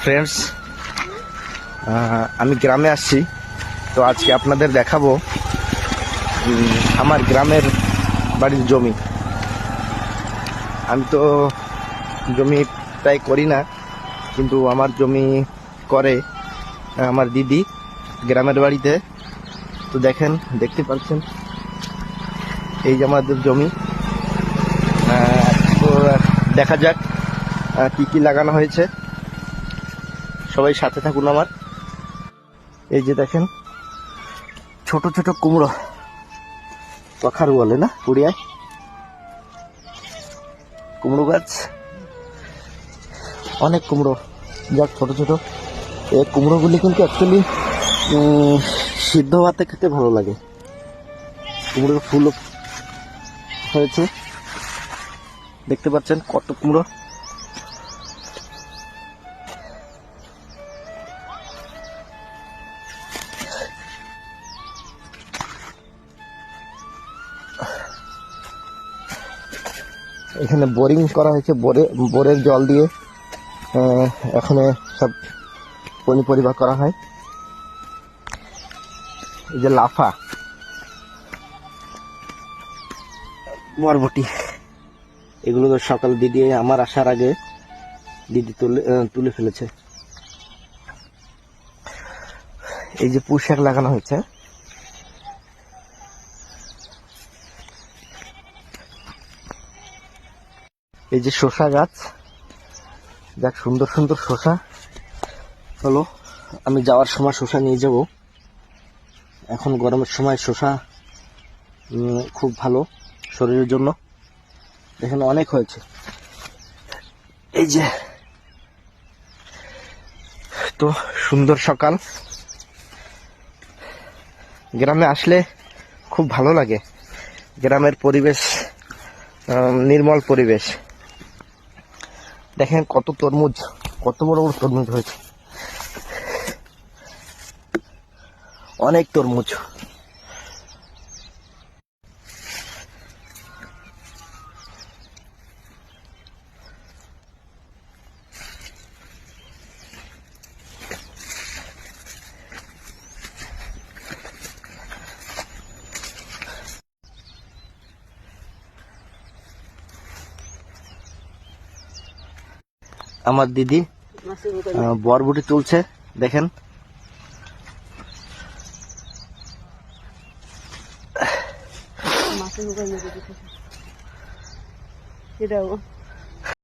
Friends, আমি গ্রামে আসছি। তো আজকে আপনাদের দেখাবো আমার গ্রামের বাড়ির জমি। আমি তো জমি প্রায় করি না, কিন্তু আমার জমি করে আমার দিদি গ্রামের বাড়িতে। তো দেখতে পাচ্ছেন এই যে আমাদের জমি। তো দেখা যাক কি কি লাগানো হয়েছে। সবাই সাথে থাকুন আমার। এই যে দেখেন ছোট ছোট কুমড়ো, কখারু বলে না উড়িয়ায়, কুমড়ো গাছ। অনেক কুমড়ো, যাক ছোট ছোট। এই কুমড়োগুলি কিন্তু অ্যাকচুয়ালি সিদ্ধ ভাতে খেতে ভালো লাগে। কুমড়োর ফুলও হয়েছে, দেখতে পাচ্ছেন কত কুমড়ো। এখানে বোরিং করা হয়েছে, বোরের জল দিয়ে এখানে সব পরিবার করা হয়। এই যে লাফা, বরবটি, এগুলো তো সকাল দিদি আমার আসার আগে দিদি তুলে ফেলেছে। এই যে পুঁই শাক লাগানো হয়েছে। এই যে শসা গাছ, যাক সুন্দর সুন্দর শসা হলো। আমি যাওয়ার সময় শসা নিয়ে যাব। এখন গরমের সময় শসা খুব ভালো শরীরের জন্য। এখানে অনেক হয়েছে। এই যে তো সুন্দর সকাল। গ্রামে আসলে খুব ভালো লাগে। গ্রামের পরিবেশ নির্মল পরিবেশ। দেখেন কত তরমুজ, কত বড় বড় তরমুজ হয়েছে, অনেক তরমুজ। আমার দিদি বরবটি তুলছে, দেখেন। এটাও